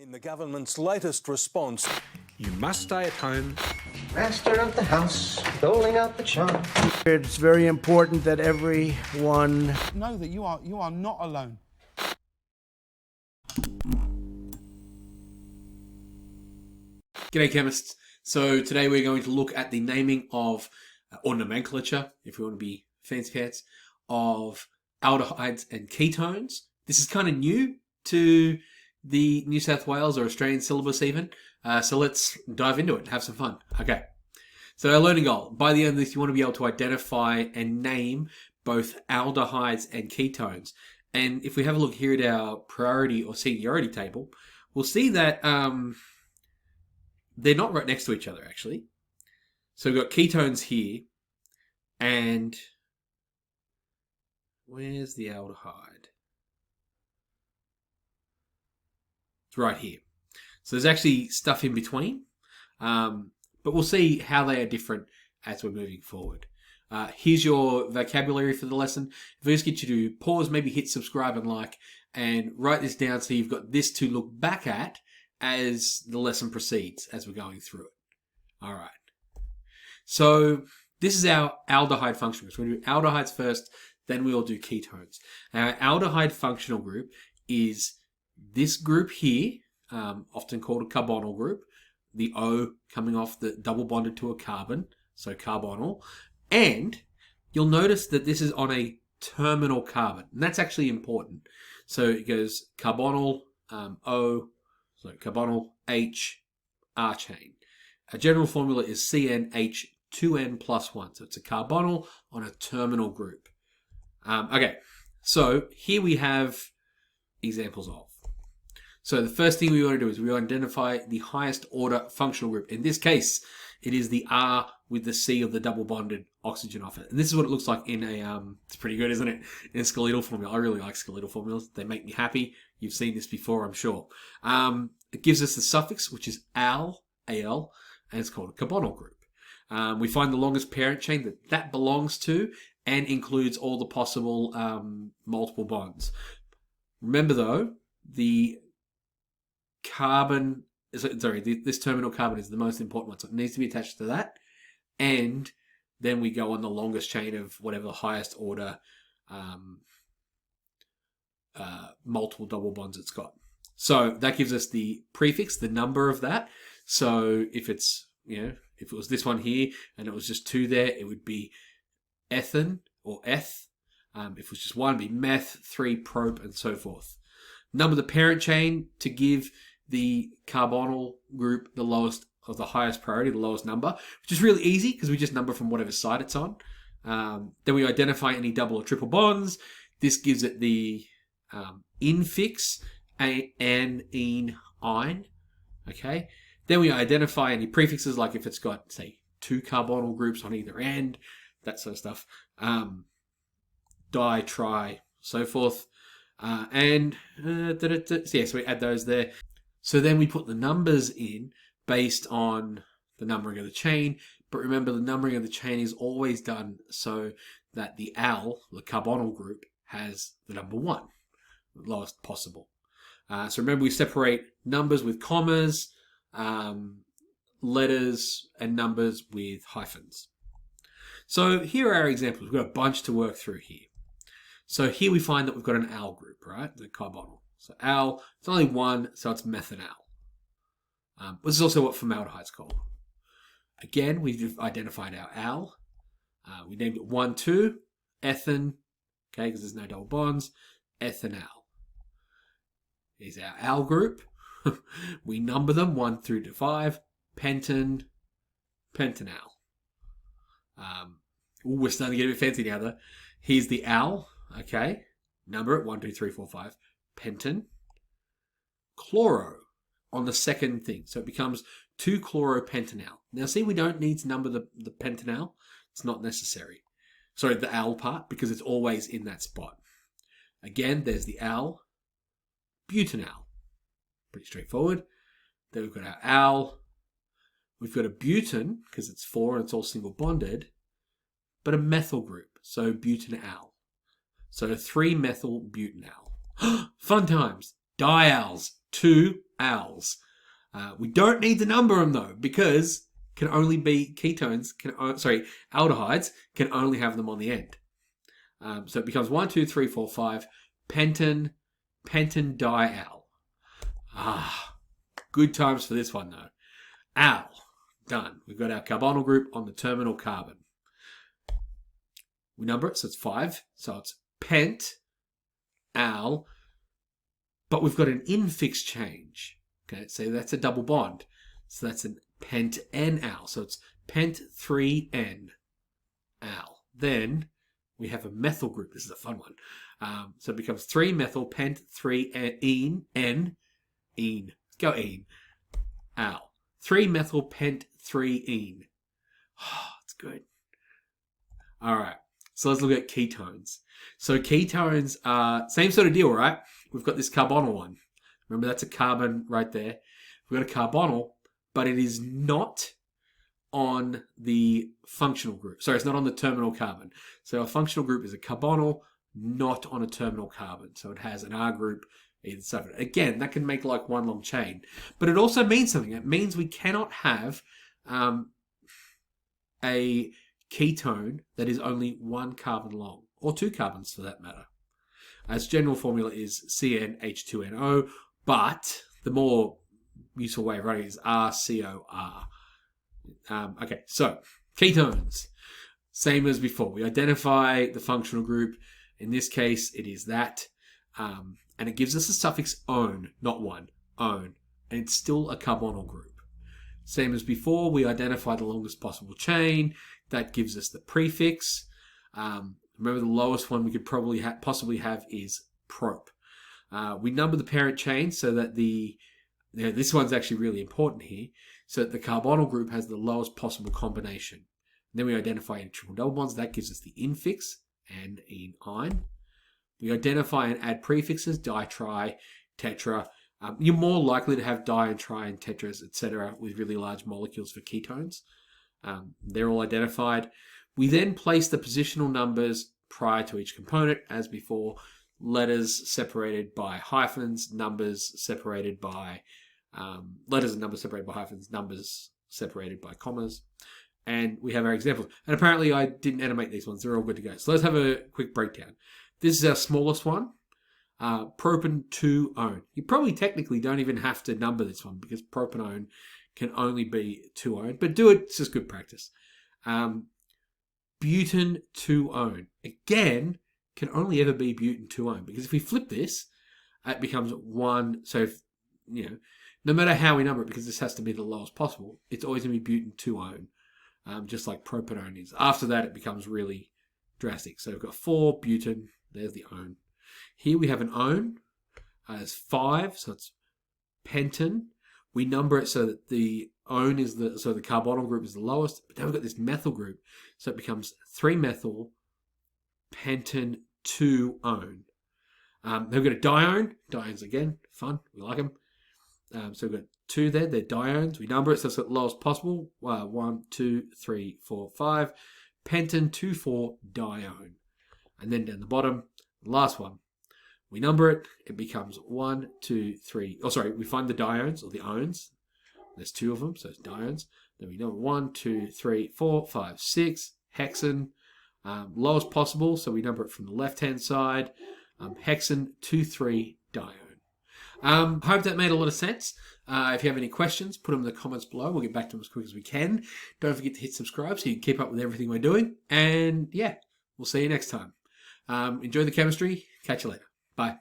In the government's latest response, You must stay at home. Master of the house, doling out the charm. It's very important that everyone know that you are not alone. G'day chemists. So today we're going to look at the naming of, or nomenclature, if we want to be fancy pants, of aldehydes and ketones. This is kind of new to the New South Wales or Australian syllabus even. So let's dive into it and have some fun. Okay. So our learning goal, by the end of this, you want to be able to identify and name both aldehydes and ketones. And if we have a look here at our priority or seniority table, we'll see that they're not right next to each other, actually. So we've got ketones here, and where's the aldehyde? It's right here. So there's actually stuff in between, but we'll see how they are different as we're moving forward. Here's your vocabulary for the lesson. If I just get you to pause, maybe hit subscribe and like, and write this down so you've got this to look back at as the lesson proceeds, as we're going through it. All right. So this is our aldehyde functional group. So we're going to do aldehydes first, then we'll do ketones. Our aldehyde functional group is this group here, often called a carbonyl group. The O coming off the double bonded to a carbon, so carbonyl. And you'll notice that this is on a terminal carbon, and that's actually important. So it goes carbonyl, O, so carbonyl, H, R chain. A general formula is CnH2n plus 1. So it's a carbonyl on a terminal group. Okay, so here we have examples of. So the first thing we want to do is we identify the highest order functional group. In this case, it is the R with the C of the double bonded oxygen off it. And this is what it looks like in a, it's pretty good, isn't it? In a skeletal formula. I really like skeletal formulas. They make me happy. You've seen this before, I'm sure. It gives us the suffix, which is al, Al, and it's called a carbonyl group. We find the longest parent chain that belongs to and includes all the possible multiple bonds. Remember though, the carbon, this terminal carbon is the most important one, so it needs to be attached to that. And then we go on the longest chain of whatever the highest order multiple double bonds it's got. So that gives us the prefix, the number of that. So if it's, if it was this one here and it was just 2 there, it would be ethen or eth. If it was just 1, it'd be meth, 3 prop, and so forth. Number the parent chain to give the carbonyl group the lowest of the highest priority, the lowest number, which is really easy because we just number from whatever side it's on. Then we identify any double or triple bonds. This gives it the infix, an, ene, ein. Okay. Then we identify any prefixes, like if it's got, say, 2 carbonyl groups on either end, that sort of stuff. Di, tri, so forth. So we add those there. So then we put the numbers in based on the numbering of the chain. But remember, the numbering of the chain is always done so that the al, the carbonyl group, has the number 1, the lowest possible. So remember, we separate numbers with commas, letters, and numbers with hyphens. So here are our examples. We've got a bunch to work through here. So here we find that we've got an al group, right? The carbonyl. So al, it's only 1, so it's methanal. This is also what formaldehyde's called. Again, we've identified our al. We named it 1, 2, ethen, okay, because there's no double bonds, ethanal. Here's our al group. We number them 1 through to 5, pentan, pentanal. We're starting to get a bit fancy now, though. Here's the al. Okay, number it 1, 2, 3, 4, 5. Pentan, chloro on the second thing, so it becomes 2-chloropentanal. Now, see, we don't need to number the pentanal; it's not necessary. Sorry, the al part, because it's always in that spot. Again, there's the al, butanal, pretty straightforward. Then we've got our al. We've got a butane because it's 4 and it's all single bonded, but a methyl group, so butanal. So 3-methyl butanal. Fun times. Dials, 2 als. We don't need to number them though, because can only be aldehydes can only have them on the end. So it becomes 1, 2, 3, 4, 5 pentan dial. Good times for this one though. Al, done. We've got our carbonyl group on the terminal carbon. We number it, so it's 5. So it's pent, al, but we've got an infix change. Okay, so that's a double bond. So that's an pent-N-al. So it's pent-3-N al. Then we have a methyl group. This is a fun one. So it becomes 3-methyl pent-3-ene. Go ene. Al. 3-methyl pent-3-ene. Oh, it's good. All right. So let's look at ketones. So ketones are same sort of deal, right? We've got this carbonyl one. Remember, that's a carbon right there. We've got a carbonyl, but it is not on the functional group. Sorry, it's not on the terminal carbon. So our functional group is a carbonyl, not on a terminal carbon. So it has an R group either side of it. Again, that can make like one long chain. But it also means something. It means we cannot have a ketone that is only 1 carbon long, or 2 carbons for that matter. Its general formula is CnH2NO, but the more useful way of writing it is RCOR. Okay, so ketones. Same as before. We identify the functional group. In this case, it is that. And it gives us the suffix "-one", not one, "-one". And it's still a carbonyl group. Same as before, we identify the longest possible chain. That gives us the prefix. Remember, the lowest one we could probably possibly have is prop. We number the parent chain so that this one's actually really important here, so that the carbonyl group has the lowest possible combination. And then we identify any triple double bonds. That gives us the infix and ene. We identify and add prefixes, di, tri, tetra. You're more likely to have di and tri and tetras, etc., with really large molecules for ketones. They're all identified. We then place the positional numbers prior to each component, as before. Letters separated by hyphens, numbers separated by letters and numbers separated by hyphens, numbers separated by commas. And we have our examples. And apparently I didn't animate these ones. They're all good to go. So let's have a quick breakdown. This is our smallest one, propan-2-one. You probably technically don't even have to number this one because propanone can only be 2-one, but do it. It's just good practice. Butan-2-one. Again, can only ever be butan-2-one, because if we flip this, it becomes 1. So, no matter how we number it, because this has to be the lowest possible, it's always going to be butan-2-one, just like propanone is. After that, it becomes really drastic. So we've got 4 butan. There's the one. Here we have an one. It's 5, so it's pentan. We number it so that the one is the carbonyl group is the lowest, but then we've got this methyl group, so it becomes 3-methyl pentan-2-one. Then we've got a dione. Diones again, fun. We like them. So we've got 2 there. They're diones. We number it so it's the lowest possible. 1, 2, 3, 4, 5. Pentan-2,4 dione. And then down the bottom, the last one. We number it. It becomes 1, 2, 3. Oh, sorry. We find the diones or the ones. There's 2 of them, so it's diones. Then we number 1, 2, 3, 4, 5, 6. Hexane. Lowest possible, so we number it from the left-hand side. Hexane-2,3 dione. Hope that made a lot of sense. If you have any questions, put them in the comments below. We'll get back to them as quick as we can. Don't forget to hit subscribe so you can keep up with everything we're doing. And yeah, we'll see you next time. Enjoy the chemistry. Catch you later. Bye.